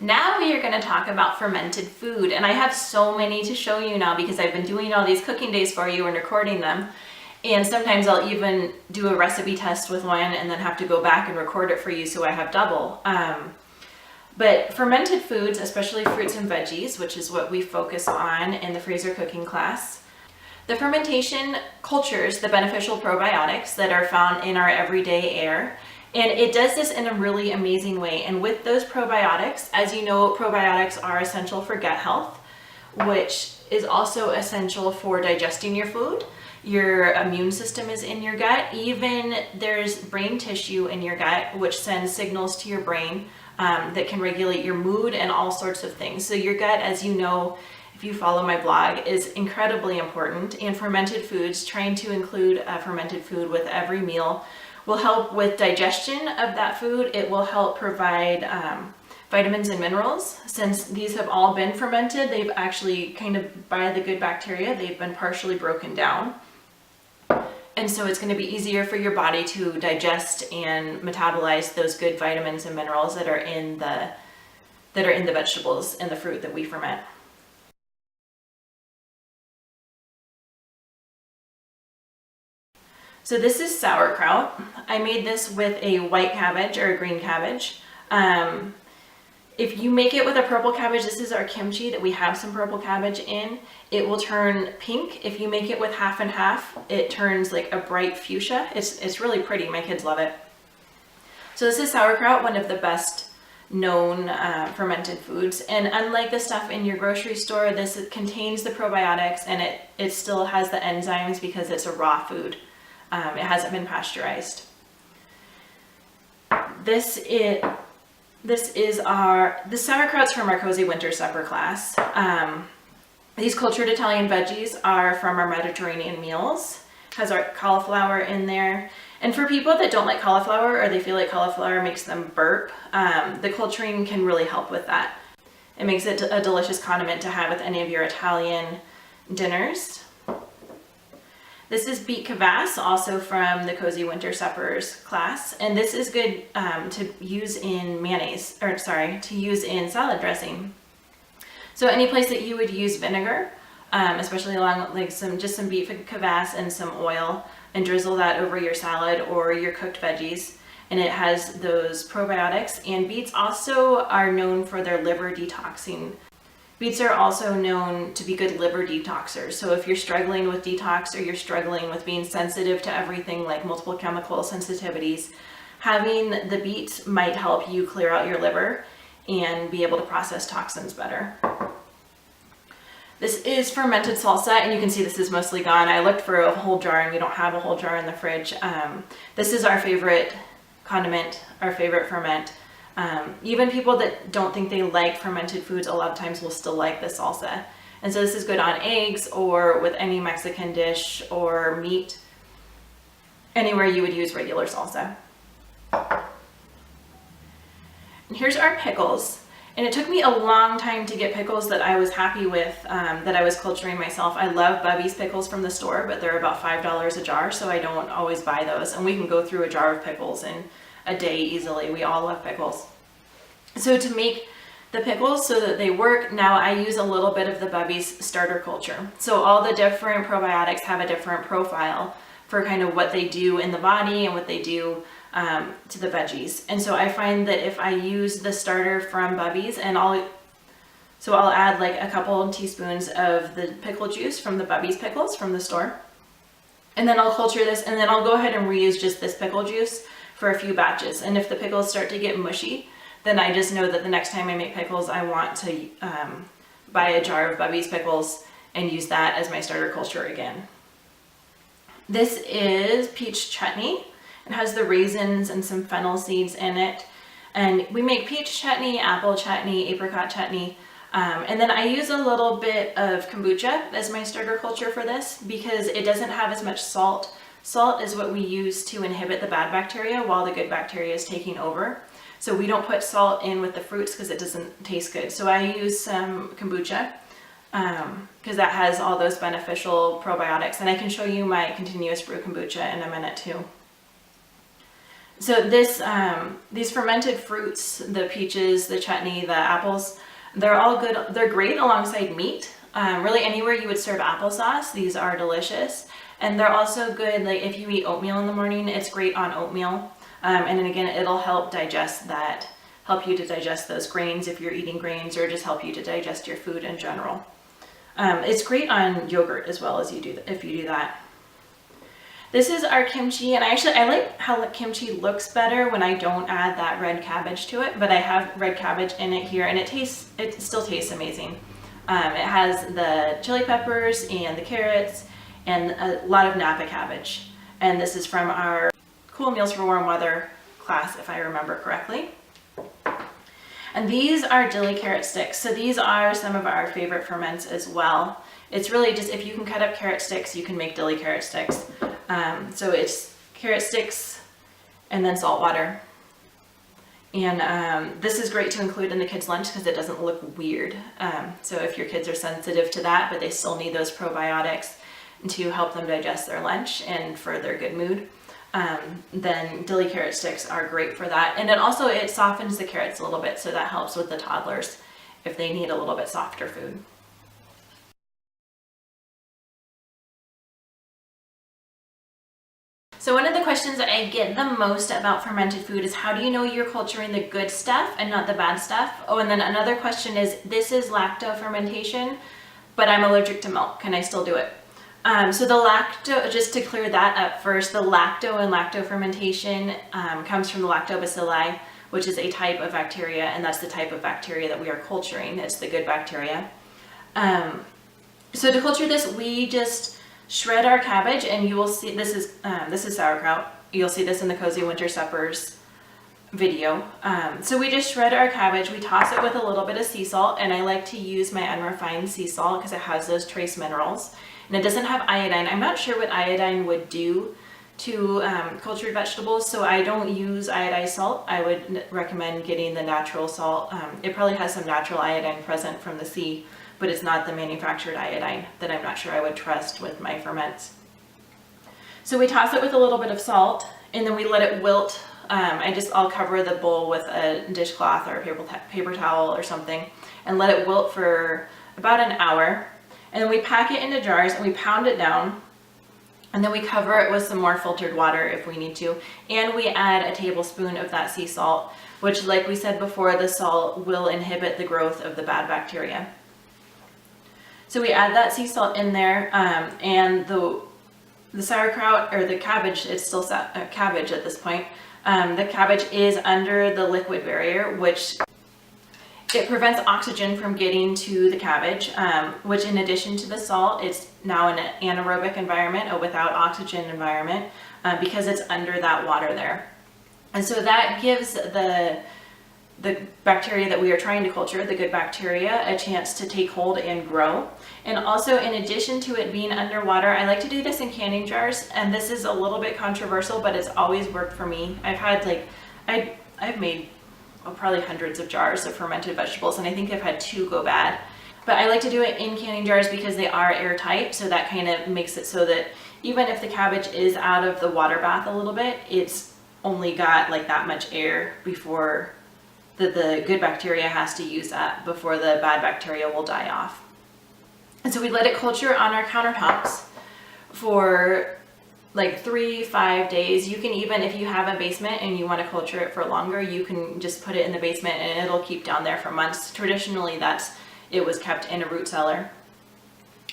Now we are going to talk about fermented food, and I have so many to show you now because I've been doing all these cooking days for you and recording them. And sometimes I'll even do a recipe test with one and then have to go back and record it for you so I have double. But fermented foods, especially fruits and veggies, which is what we focus on in the freezer cooking class, the fermentation cultures the beneficial probiotics that are found in our everyday air. And it does this in a really amazing way. And with those probiotics, as you know, probiotics are essential for gut health, which is also essential for digesting your food. Your immune system is in your gut. Even there's brain tissue in your gut, which sends signals to your brain that can regulate your mood and all sorts of things. So your gut, as you know, if you follow my blog, is incredibly important. And fermented foods, trying to include a fermented food with every meal, will help with digestion of that food. It will help provide vitamins and minerals. Since these have all been fermented, they've actually kind of, by the good bacteria, they've been partially broken down. And so it's going to be easier for your body to digest and metabolize those good vitamins and minerals that are in the vegetables and the fruit that we ferment. So this is sauerkraut. I made this with a white cabbage or a green cabbage. If you make it with a purple cabbage, this is our kimchi that we have some purple cabbage in. It will turn pink. If you make it with half and half, it turns like a bright fuchsia. It's really pretty. My kids love it. So this is sauerkraut, one of the best known fermented foods. And unlike the stuff in your grocery store, this contains the probiotics and it still has the enzymes because it's a raw food. It hasn't been pasteurized. The sauerkraut's from our Cozy Winter Supper class. These cultured Italian veggies are from our Mediterranean meals. Has our cauliflower in there. And for people that don't like cauliflower or they feel like cauliflower makes them burp, the culturing can really help with that. It makes it a delicious condiment to have with any of your Italian dinners. This is beet kvass, also from the Cozy Winter Suppers class, and this is good to use in to use in salad dressing. So any place that you would use vinegar, especially along like some beet kvass and some oil, and drizzle that over your salad or your cooked veggies, and it has those probiotics. And beets also are known for their liver detoxing. Beets are also known to be good liver detoxers. So if you're struggling with detox or you're struggling with being sensitive to everything like multiple chemical sensitivities, having the beets might help you clear out your liver and be able to process toxins better. This is fermented salsa, and you can see this is mostly gone. I looked for a whole jar and we don't have a whole jar in the fridge. This is our favorite condiment, our favorite ferment. Even people that don't think they like fermented foods a lot of times will still like this salsa. And so this is good on eggs or with any Mexican dish or meat, anywhere you would use regular salsa. And here's our pickles. And it took me a long time to get pickles that I was happy with, that I was culturing myself. I love Bubby's pickles from the store, but they're about $5 a jar, so I don't always buy those. And we can go through a jar of pickles in a day easily. We all love pickles. So to make the pickles so that they work, now I use a little bit of the Bubby's starter culture. So all the different probiotics have a different profile for kind of what they do in the body and what they do to the veggies. And so I find that if I use the starter from Bubby's, and I'll add like a couple teaspoons of the pickle juice from the Bubby's pickles from the store. And then I'll culture this, and then I'll go ahead and reuse just this pickle juice for a few batches. And if the pickles start to get mushy, then I just know that the next time I make pickles, I want to buy a jar of Bubby's pickles and use that as my starter culture again. This is peach chutney. It has the raisins and some fennel seeds in it. And we make peach chutney, apple chutney, apricot chutney. And then I use a little bit of kombucha as my starter culture for this because it doesn't have as much salt. Salt is what we use to inhibit the bad bacteria while the good bacteria is taking over. So we don't put salt in with the fruits because it doesn't taste good. So I use some kombucha because that has all those beneficial probiotics. And I can show you my continuous brew kombucha in a minute too. So these fermented fruits, the peaches, the chutney, the apples, they're all good. They're great alongside meat. Really anywhere you would serve applesauce, these are delicious. And they're also good, like if you eat oatmeal in the morning, it's great on oatmeal. And then again, it'll help you to digest those grains if you're eating grains, or just help you to digest your food in general. It's great on yogurt as well as if you do that. This is our kimchi, and I like how kimchi looks better when I don't add that red cabbage to it, but I have red cabbage in it here, and it still tastes amazing. It has the chili peppers and the carrots and a lot of Napa cabbage. And this is from our Cool Meals for Warm Weather class, if I remember correctly. And these are dilly carrot sticks. So these are some of our favorite ferments as well. It's really just, if you can cut up carrot sticks, you can make dilly carrot sticks. So it's carrot sticks and then salt water. And this is great to include in the kids' lunch because it doesn't look weird. So if your kids are sensitive to that, but they still need those probiotics to help them digest their lunch and for their good mood, then dilly carrot sticks are great for that. And it softens the carrots a little bit, so that helps with the toddlers if they need a little bit softer food. So one of the questions that I get the most about fermented food is, how do you know you're culturing the good stuff and not the bad stuff? Oh, and then another question is, this is lactofermentation, but I'm allergic to milk. Can I still do it? So the lacto, just to clear that up first, the lacto and lactofermentation comes from the lactobacilli, which is a type of bacteria, and that's the type of bacteria that we are culturing. It's the good bacteria. So to culture this, we just shred our cabbage, and you will see this is sauerkraut. You'll see this in the Cozy Winter Suppers video. So we just shred our cabbage, we toss it with a little bit of sea salt, and I like to use my unrefined sea salt because it has those trace minerals, and it doesn't have iodine. I'm not sure what iodine would do to cultured vegetables, so I don't use iodized salt. I would recommend getting the natural salt. It probably has some natural iodine present from the sea, but it's not the manufactured iodine that I'm not sure I would trust with my ferments. So we toss it with a little bit of salt, and then we let it wilt. I'll cover the bowl with a dishcloth or a paper towel or something, and let it wilt for about an hour. And then we pack it into jars and we pound it down, and then we cover it with some more filtered water if we need to, and we add a tablespoon of that sea salt, which, like we said before, the salt will inhibit the growth of the bad bacteria. So we add that sea salt in there, and the sauerkraut, or the cabbage, it's still cabbage at this point. The cabbage is under the liquid barrier, which it prevents oxygen from getting to the cabbage, which, in addition to the salt, it's now an anaerobic environment, a without oxygen environment, because it's under that water there. And so that gives the bacteria that we are trying to culture, the good bacteria, a chance to take hold and grow. And also, in addition to it being underwater, I like to do this in canning jars, and this is a little bit controversial, but it's always worked for me. I've made probably hundreds of jars of fermented vegetables, and I think I've had 2 go bad. But I like to do it in canning jars because they are airtight, so that kind of makes it so that even if the cabbage is out of the water bath a little bit, it's only got like that much air before the good bacteria has to use that before the bad bacteria will die off. And so we let it culture on our countertops for like 3-5 days. You can even, if you have a basement and you want to culture it for longer, you can just put it in the basement and it'll keep down there for months. Traditionally, it was kept in a root cellar.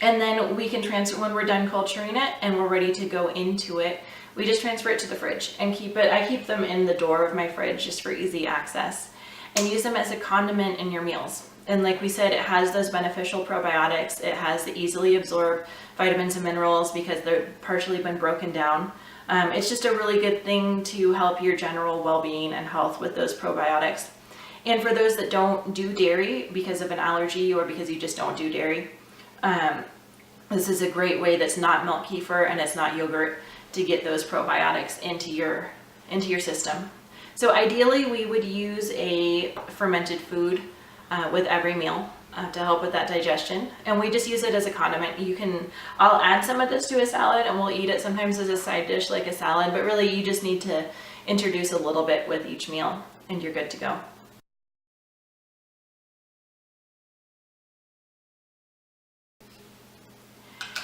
And then we can transfer, when we're done culturing it and we're ready to go into it, we just transfer it to the fridge and keep it. I keep them in the door of my fridge just for easy access, and use them as a condiment in your meals. And like we said, it has those beneficial probiotics. It has the easily absorbed vitamins and minerals because they're partially been broken down. It's just a really good thing to help your general well-being and health with those probiotics. And for those that don't do dairy because of an allergy or because you just don't do dairy, this is a great way that's not milk kefir and it's not yogurt to get those probiotics into your system. So ideally, we would use a fermented food with every meal to help with that digestion, and we just use it as a condiment. I'll add some of this to a salad and we'll eat it sometimes as a side dish like a salad, but really you just need to introduce a little bit with each meal and you're good to go.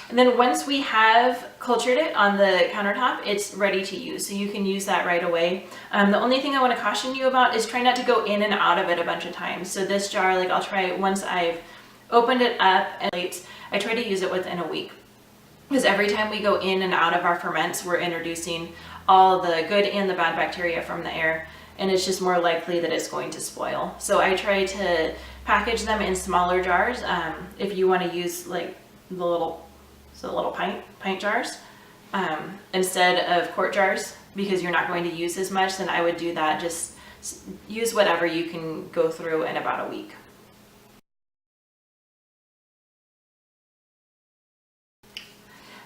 And then once we have cultured it on the countertop, it's ready to use. So you can use that right away. The only thing I want to caution you about is try not to go in and out of it a bunch of times. So this jar, like I'll try once I've opened it up and I try to use it within a week. Because every time we go in and out of our ferments, we're introducing all the good and the bad bacteria from the air. And it's just more likely that it's going to spoil. So I try to package them in smaller jars. If you want to use like the little pint jars instead of quart jars, because you're not going to use as much, then I would do that. Just use whatever you can go through in about a week.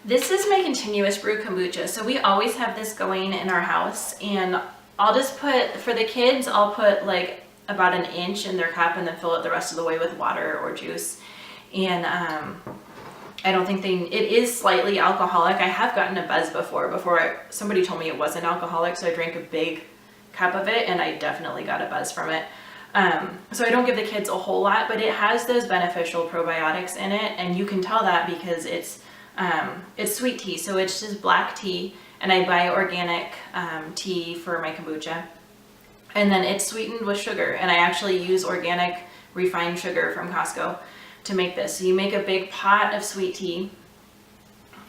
This is my continuous brew kombucha. So we always have this going in our house, and I'll just put, for the kids, I'll put like about an inch in their cup and then fill it the rest of the way with water or juice. And I don't think it is slightly alcoholic. I have gotten a buzz before somebody told me it wasn't alcoholic, so I drank a big cup of it and I definitely got a buzz from it. So I don't give the kids a whole lot, but it has those beneficial probiotics in it, and you can tell that because it's sweet tea, so it's just black tea, and I buy organic tea for my kombucha, and then it's sweetened with sugar, and I actually use organic refined sugar from Costco to make this. So you make a big pot of sweet tea,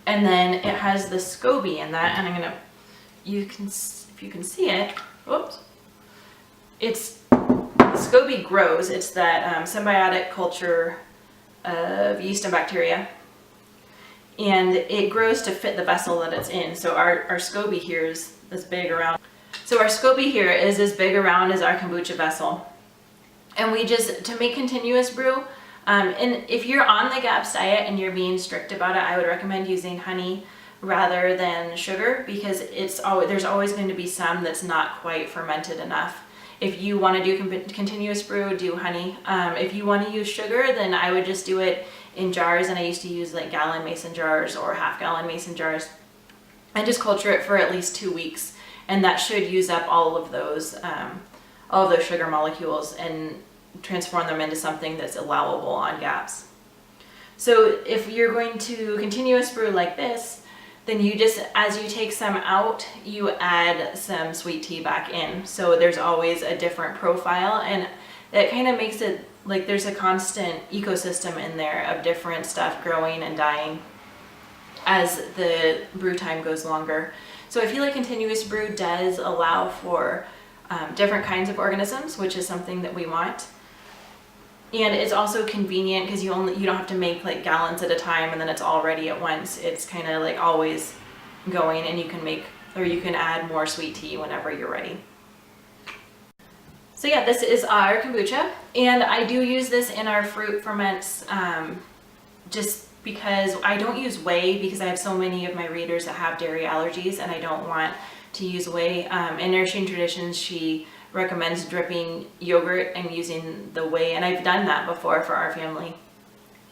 and then it has the SCOBY in that, and if you can see it, whoops, it's SCOBY grows. It's that symbiotic culture of yeast and bacteria, and it grows to fit the vessel that it's in. So our SCOBY here is this big around. So our SCOBY here is as big around as our kombucha vessel, and we just, to make continuous brew, and if you're on the GAPS diet and you're being strict about it, I would recommend using honey rather than sugar, because there's always going to be some that's not quite fermented enough. If you want to do continuous brew, do honey. If you want to use sugar, then I would just do it in jars, and I used to use like gallon mason jars or half-gallon mason jars, and just culture it for at least 2 weeks, and that should use up all of those sugar molecules and transform them into something that's allowable on GAPS. So if you're going to continuous brew like this, then you just, as you take some out, you add some sweet tea back in. So there's always a different profile, and that kind of makes it like there's a constant ecosystem in there of different stuff growing and dying as the brew time goes longer. So I feel like continuous brew does allow for different kinds of organisms, which is something that we want. And it's also convenient because you don't have to make like gallons at a time and then it's all ready at once. It's kind of like always going, and you can add more sweet tea whenever you're ready. So yeah, this is our kombucha, and I do use this in our fruit ferments just because I don't use whey, because I have so many of my readers that have dairy allergies and I don't want to use whey. In Nourishing Traditions, she recommends dripping yogurt and using the whey, and I've done that before for our family,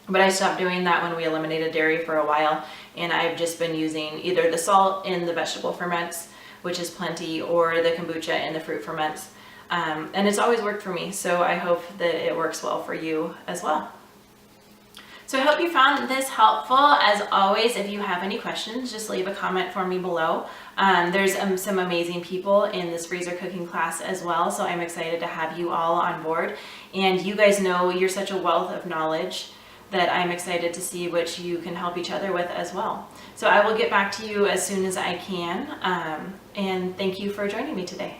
but I stopped doing that when we eliminated dairy for a while, and I've just been using either the salt in the vegetable ferments, which is plenty, or the kombucha in the fruit ferments, and it's always worked for me, so I hope that it works well for you as well. So I hope you found this helpful. As always, if you have any questions, just leave a comment for me below. There's some amazing people in this freezer cooking class as well, so I'm excited to have you all on board. And you guys know you're such a wealth of knowledge that I'm excited to see what you can help each other with as well. So I will get back to you as soon as I can, and thank you for joining me today.